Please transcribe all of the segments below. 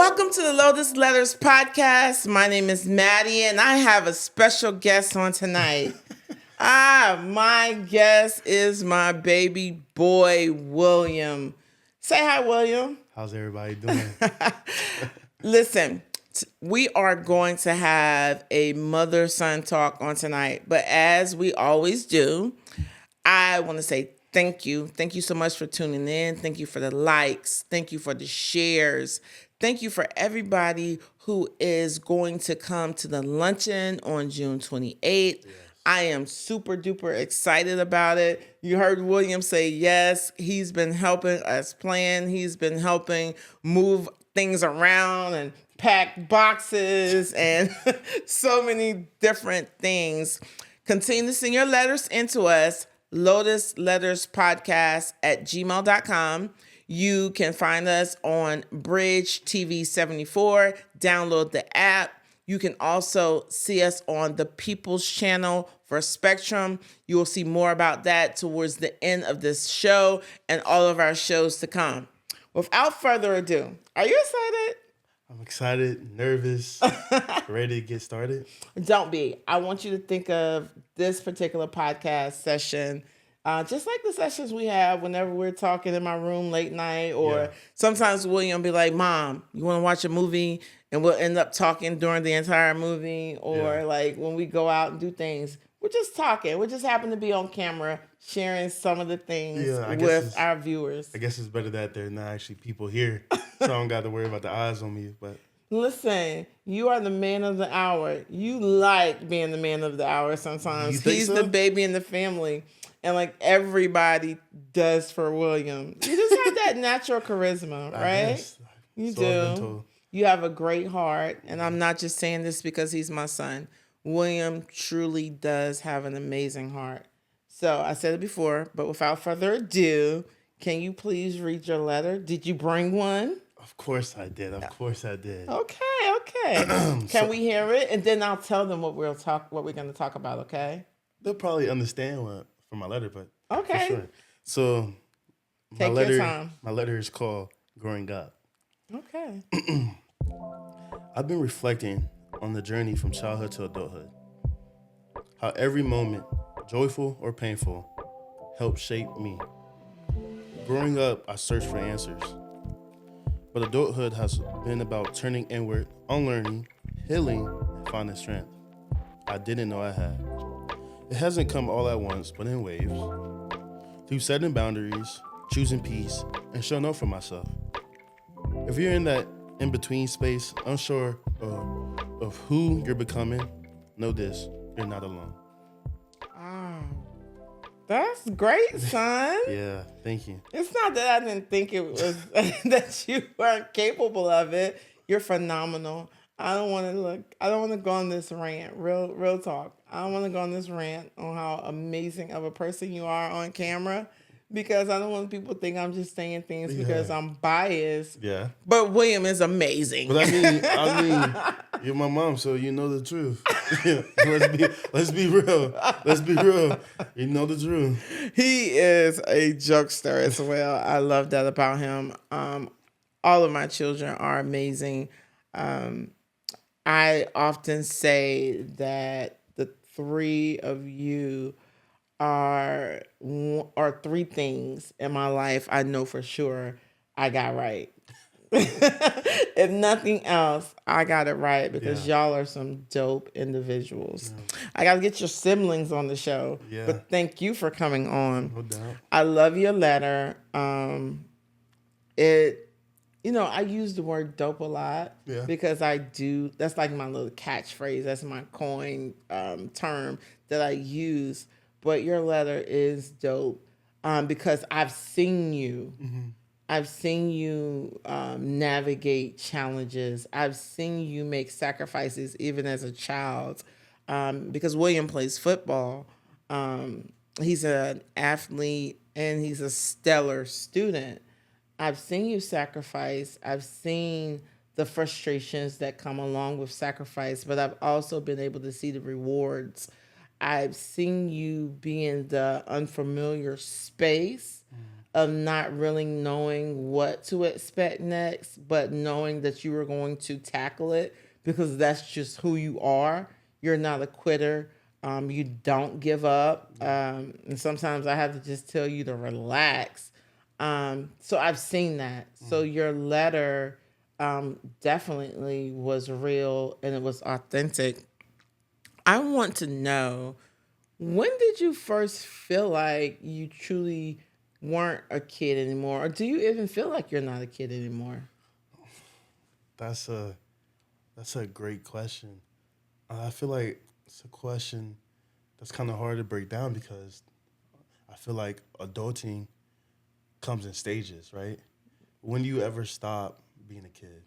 Welcome to the Lotus Letters podcast. My name is Maddie, and I have a special guest on tonight. My guest is my baby boy, William. Say hi, William. How's everybody doing? Listen, we are going to have a mother-son talk on tonight, but as we always do, I want to say thank you. Thank you so much for tuning in. Thank you for the likes. Thank you for the shares. Thank you for everybody who is going to come to the luncheon on June 28th. Yes. I am super duper excited about it. You heard William say yes. He's been helping us plan. He's been helping move things around and pack boxes and so many different things. Continue to send your letters into us, lotusletterspodcast@gmail.com. You can find us on Bridge TV 74. Download the app. You can also see us on the People's Channel for Spectrum. You will see more about that towards the end of this show and all of our shows to come. Without further ado, are you excited? I'm excited, nervous, ready to get started. Don't be. I want you to think of this particular podcast session just like the sessions we have whenever we're talking in my room late night, or sometimes William be like, Mom, you want to watch a movie? And we'll end up talking during the entire movie, or like when we go out and do things, we're just talking. We just happen to be on camera sharing some of the things with our viewers. I guess it's better that there are not actually people here, so I don't got to worry about the eyes on me. But listen, you are the man of the hour. You like being the man of the hour sometimes. He's the baby in the family. And like everybody does for William. You just have that natural charisma, right? You do. You have a great heart. And I'm not just saying this because he's my son. William truly does have an amazing heart. So I said it before, but without further ado, can you please read your letter? Did you bring one? Of course I did. Okay. Can we hear it? And then I'll tell them what we're going to talk about, okay? They'll probably understand what from my letter, but okay. For sure. So Take your time. My letter is called Growing Up. Okay. I've been reflecting on the journey from childhood to adulthood. How every moment, joyful or painful, helped shape me. Growing up, I searched for answers. But adulthood has been about turning inward, unlearning, healing, and finding strength I didn't know I had. It hasn't come all at once, but in waves. Through setting boundaries, choosing peace, and showing up for myself. If you're in that in-between space, unsure of who you're becoming, know this, you're not alone. Oh, that's great, son. Yeah, thank you. It's not that I didn't think it was that you weren't capable of it. You're phenomenal. I don't want to go on this rant. Real talk. I don't want to go on this rant on how amazing of a person you are on camera, because I don't want people to think I'm just saying things because I'm biased. Yeah. But William is amazing. But I mean, you're my mom, so you know the truth. Let's be real. You know the truth. He is a jokester as well. I love that about him. All of my children are amazing. I often say that the three of you are three things in my life I know for sure I got right. If nothing else, I got it right because y'all are some dope individuals. Yeah. I got to get your siblings on the show, but thank you for coming on. No doubt. I love your letter. I use the word dope a lot because I do. That's like my little catchphrase. That's my coin term that I use. But your letter is dope because I've seen you. Mm-hmm. I've seen you navigate challenges. I've seen you make sacrifices even as a child because William plays football. He's an athlete and he's a stellar student. I've seen you sacrifice. I've seen the frustrations that come along with sacrifice, but I've also been able to see the rewards. I've seen you be in the unfamiliar space. of not really knowing what to expect next, but knowing that you were going to tackle it because that's just who you are. You're not a quitter. You don't give up. And sometimes I have to just tell you to relax. So I've seen that. So your letter definitely was real and it was authentic. I want to know, when did you first feel like you truly weren't a kid anymore? Or do you even feel like you're not a kid anymore? That's a great question. I feel like it's a question that's kind of hard to break down because I feel like adulting comes in stages, right? When do you ever stop being a kid?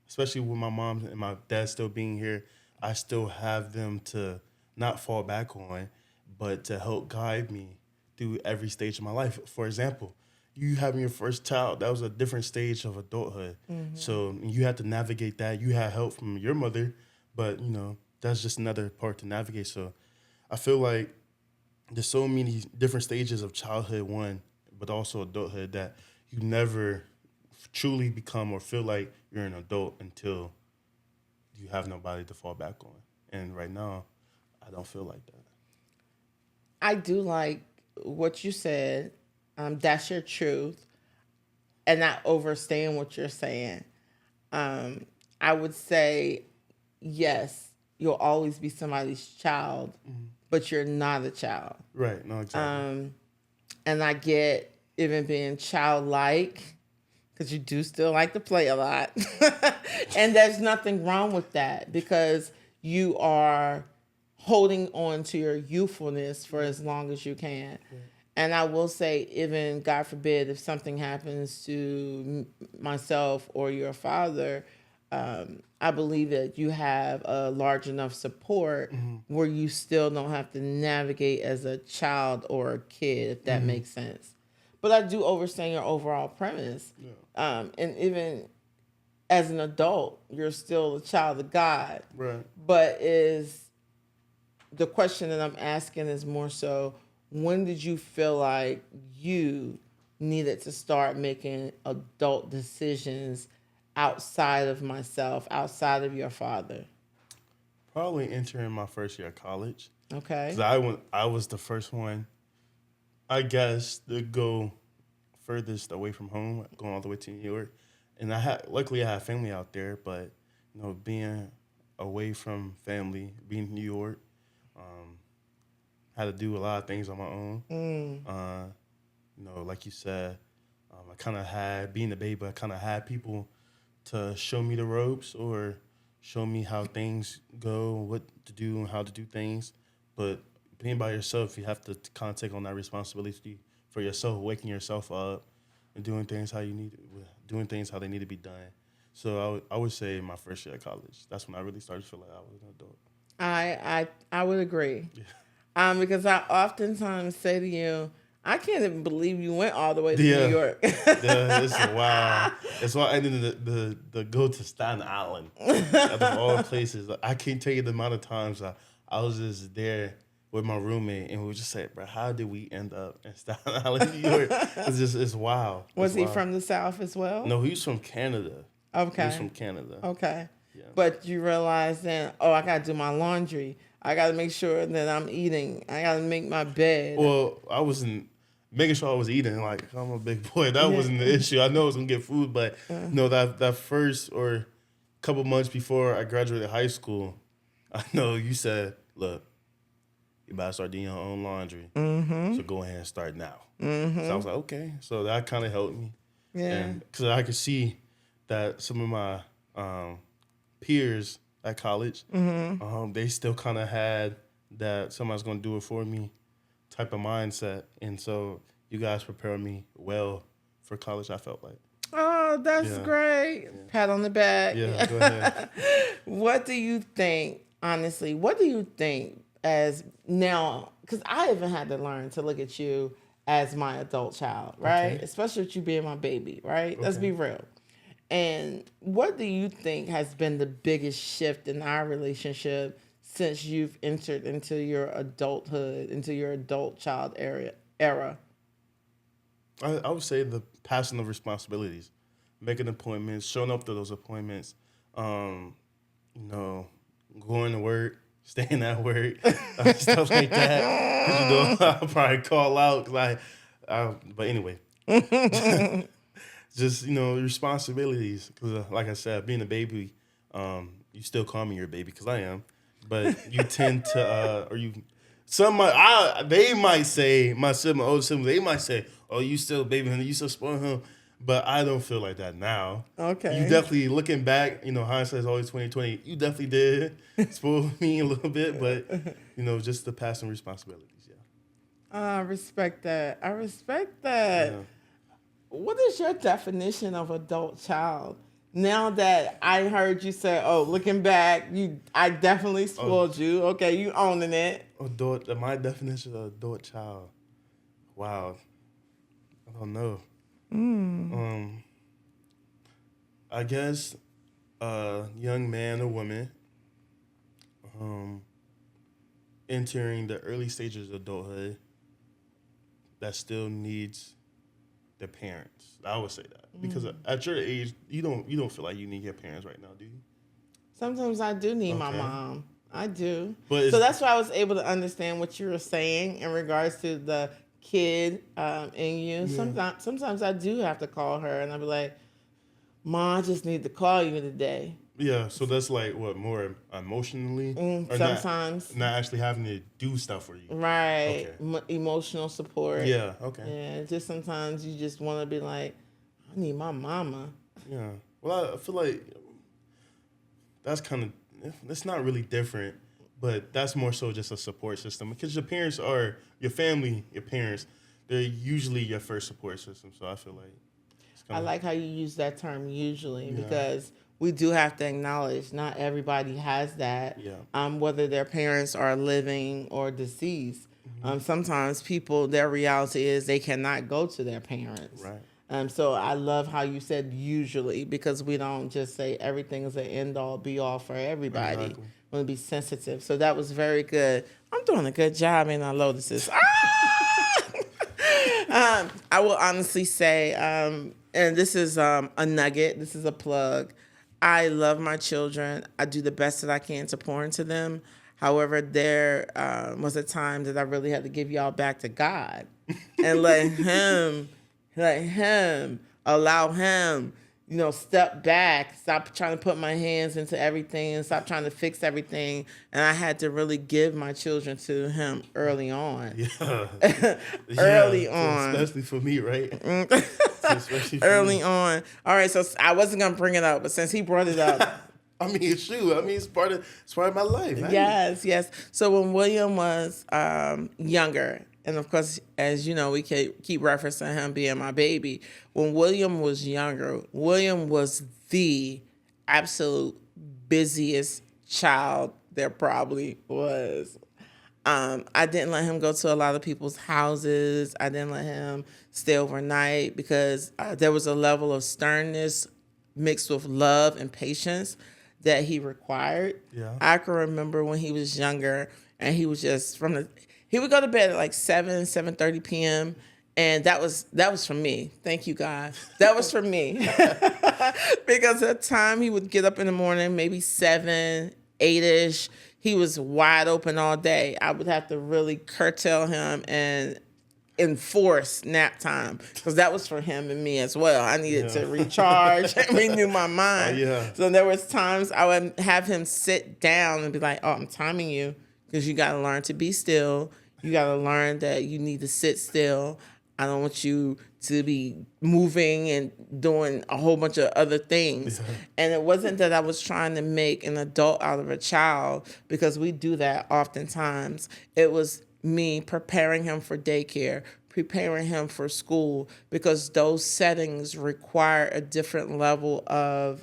Especially with my mom and my dad still being here, I still have them to not fall back on, but to help guide me through every stage of my life. For example, you having your first child, that was a different stage of adulthood. So you had to navigate that. You had help from your mother, but that's just another part to navigate. So I feel like there's so many different stages of childhood, one, but also adulthood, that you never truly become or feel like you're an adult until you have nobody to fall back on. And right now, I don't feel like that. I do like what you said. That's your truth. And not overstaying what you're saying. Um, I would say, yes, you'll always be somebody's child, but you're not a child. Right. No, exactly. And I get even being childlike because you do still like to play a lot. And there's nothing wrong with that because you are holding on to your youthfulness for as long as you can. And I will say, even God forbid, if something happens to myself or your father, I believe that you have a large enough support where you still don't have to navigate as a child or a kid, if that makes sense. But I do understand your overall premise. And even as an adult, you're still a child of God. Right. But is the question that I'm asking is more so, when did you feel like you needed to start making adult decisions outside of myself, outside of your father? Probably entering my first year of college. Okay. Because I was the first one, I guess, to go furthest away from home, going all the way to New York. And luckily I had family out there, but being away from family, being in New York, had to do a lot of things on my own. Like you said, I kind of had, being a baby, I kind of had people to show me the ropes or show me how things go, what to do and how to do things. But being by yourself, you have to kind of take on that responsibility for yourself, waking yourself up and doing things how they need to be done. So I would say my first year of college, that's when I really started to feel like I was an adult. I would agree. Because I oftentimes say to you, I can't even believe you went all the way to New York. It's wild. It's why I ended the go to Staten Island. Out of all places, I can't tell you the amount of times I was just there with my roommate and we would just say, bro, how did we end up in Staten Island, New York? It's wild. Was he from the South as well? No, he's from Canada. Okay. He's from Canada. Okay. Yeah. But you realize then, I got to do my laundry. I got to make sure that I'm eating. I got to make my bed. Well, I wasn't making sure I was eating. Like, I'm a big boy. That wasn't the issue. I know I was going to get food, but that first or couple months before I graduated high school, I know you said, look, you better start doing your own laundry. So go ahead and start now. So I was like, okay. So that kind of helped me. Yeah. Because I could see that some of my peers at college, they still kind of had that somebody's going to do it for me type of mindset. And so you guys prepared me well for college, I felt like. Oh, that's great. Yeah. Pat on the back. Yeah, go ahead. What do you think, honestly, as now, because I even had to learn to look at you as my adult child, right? Okay. Especially with you being my baby, right? Okay. Let's be real. And what do you think has been the biggest shift in our relationship since you've entered into your adulthood, into your adult child era? I would say the passing of responsibilities, making appointments, showing up to those appointments, you know, going to work, staying at work, stuff like that. Because I'll probably call out. But anyway, just responsibilities. Because like I said, being a baby, you still call me your baby because I am. But you tend to, or you, they might say my older siblings, they might say, "Oh, you still baby him, you still spoil him." But I don't feel like that now. Okay. You definitely, looking back, hindsight is always 20/20. You definitely did spoil me a little bit, but just the passing responsibilities. Yeah. I respect that. I respect that. Yeah. What is your definition of adult child? Now that I heard you say, "Oh, looking back, I definitely spoiled you." Okay, you owning it. Adult. My definition of adult child. Wow. I don't know. I guess a young man or woman entering the early stages of adulthood that still needs their parents. I would say that because at your age, you don't feel like you need your parents right now, do you? Sometimes I do need my mom. I do. But so that's why I was able to understand what you were saying in regards to the kid in you. Yeah. Sometimes I do have to call her and I'll be like, "Ma, I just need to call you today." Yeah, so that's like what, more emotionally? Or sometimes. Not actually having to do stuff for you. Right. Okay. Emotional support. Yeah, okay. Yeah, just sometimes you just want to be like, "I need my mama." Yeah. Well, I feel like that's kind of, it's not really different, but that's more so just a support system. Because your parents are, your family, your parents, they're usually your first support system. So I feel like I like how you use that term usually because we do have to acknowledge not everybody has that, whether their parents are living or deceased. Mm-hmm. Sometimes people, their reality is they cannot go to their parents. Right. So I love how you said usually because we don't just say everything is an end all be all for everybody. Exactly. We want to be sensitive. So that was very good. I'm doing a good job in our lotuses. I will honestly say, and this is a nugget, this is a plug. I love my children. I do the best that I can to pour into them. However, there was a time that I really had to give y'all back to God and let him allow him, step back, stop trying to put my hands into everything and stop trying to fix everything. And I had to really give my children to him early on. Yeah. Early on. Especially for me, right? Early on. All right, so I wasn't going to bring it up, but since he brought it up. It's part of my life. Right? Yes. So when William was younger, and of course, as you know, we keep referencing him being my baby. When William was younger, William was the absolute busiest child there probably was. I didn't let him go to a lot of people's houses. I didn't let him stay overnight because there was a level of sternness mixed with love and patience that he required. Yeah. I can remember when he was younger and he was just he would go to bed at like 7:30 p.m. And that was for me. Thank you, God. That was for me. Because at the time he would get up in the morning, maybe 7, 8-ish. He was wide open all day. I would have to really curtail him and enforce nap time because that was for him and me as well. I needed to recharge and renew my mind. So there was times I would have him sit down and be like, "Oh, I'm timing you because you got to learn to be still. You got to learn that you need to sit still. I don't want you to be moving and doing a whole bunch of other things." And it wasn't that I was trying to make an adult out of a child because we do that oftentimes. It was me preparing him for daycare, preparing him for school, because those settings require a different level of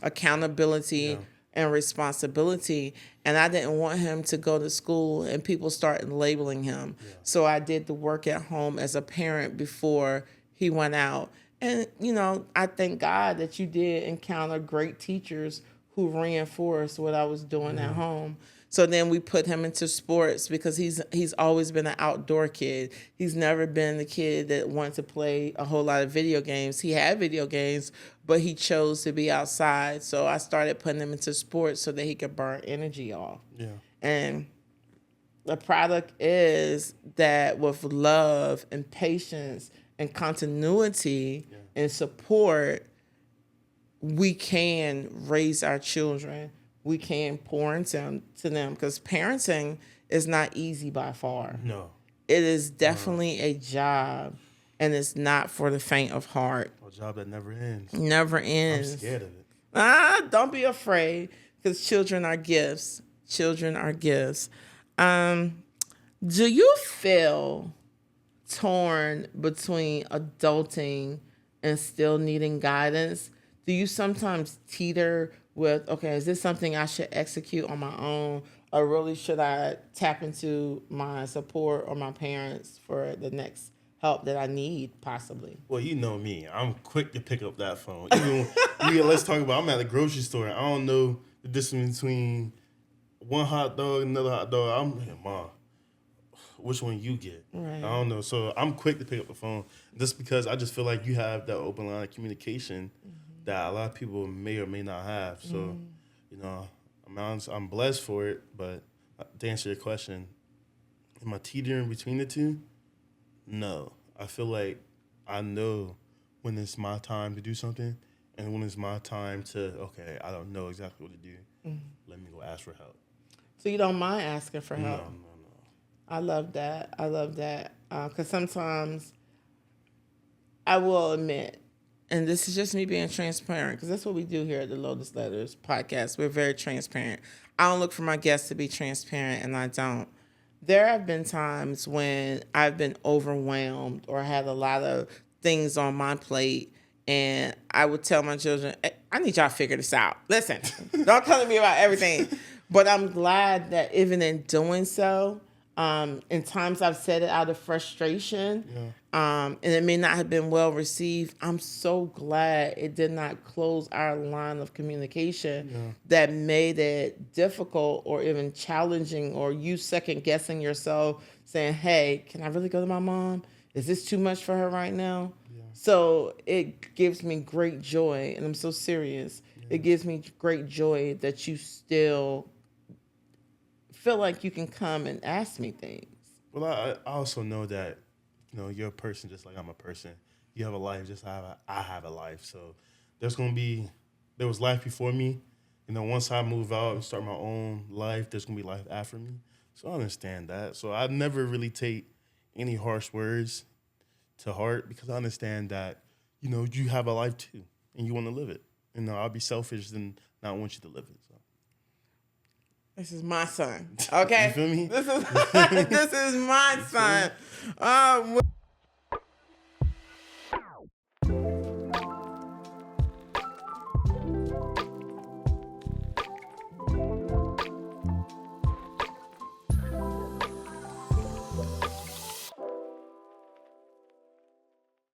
accountability and responsibility. And I didn't want him to go to school and people started labeling him. So I did the work at home as a parent before he went out. And, I thank God that you did encounter great teachers who reinforced what I was doing at home. So then we put him into sports because he's always been an outdoor kid. He's never been the kid that wanted to play a whole lot of video games. He had video games, but he chose to be outside. So I started putting him into sports so that he could burn energy off. Yeah. And the product is that with love and patience and continuity and support, we can raise our children. We can pour into them because parenting is not easy by far. No. It is definitely a job, and it's not for the faint of heart. A job that never ends. Never ends. I'm scared of it. Don't be afraid because children are gifts. Children are gifts. Do you feel torn between adulting and still needing guidance? Do you sometimes teeter with, okay, is this something I should execute on my own, or really should I tap into my support or my parents for the next help that I need, possibly? Well, you know me. I'm quick to pick up that phone. Even let's talk about, I'm at the grocery store. I don't know the distance between one hot dog and another hot dog. I'm like, Mom, which one you get? Right. I don't know. So I'm quick to pick up the phone just because I just feel like you have that open line of communication that a lot of people may or may not have. So, you know, I'm blessed for it. But to answer your question, am I teetering between the two? No. I feel like I know when it's my time to do something and when it's my time to, okay, I don't know exactly what to do. Let me go ask for help. So you don't mind asking for help? No. I love that. Because sometimes I will admit, and this is just me being transparent, because that's what we do here at the Lotus Letters podcast. We're very transparent. I don't look for my guests to be transparent, and I don't. There have been times when I've been overwhelmed or had a lot of things on my plate, and I would tell my children, hey, I need y'all to figure this out. Listen, don't tell me about everything. But I'm glad that even in doing so, in times I've said it out of frustration, and it may not have been well received, I'm so glad it did not close our line of communication that made it difficult or even challenging, or you second guessing yourself saying, hey, can I really go to my mom? Is this too much for her right now? So it gives me great joy, and I'm so serious. It gives me great joy that you still feel like you can come and ask me things. Well, I also know that, you know, you're a person just like I'm a person. You have a life just like I have a life. So there was life before me. You know, once I move out and start my own life, there's going to be life after me. So I understand that. So I never really take any harsh words to heart because I understand that, you know, you have a life too and you want to live it. You know, I'll be selfish and not want you to live it. So. This is my son, okay? You feel me? This is my son.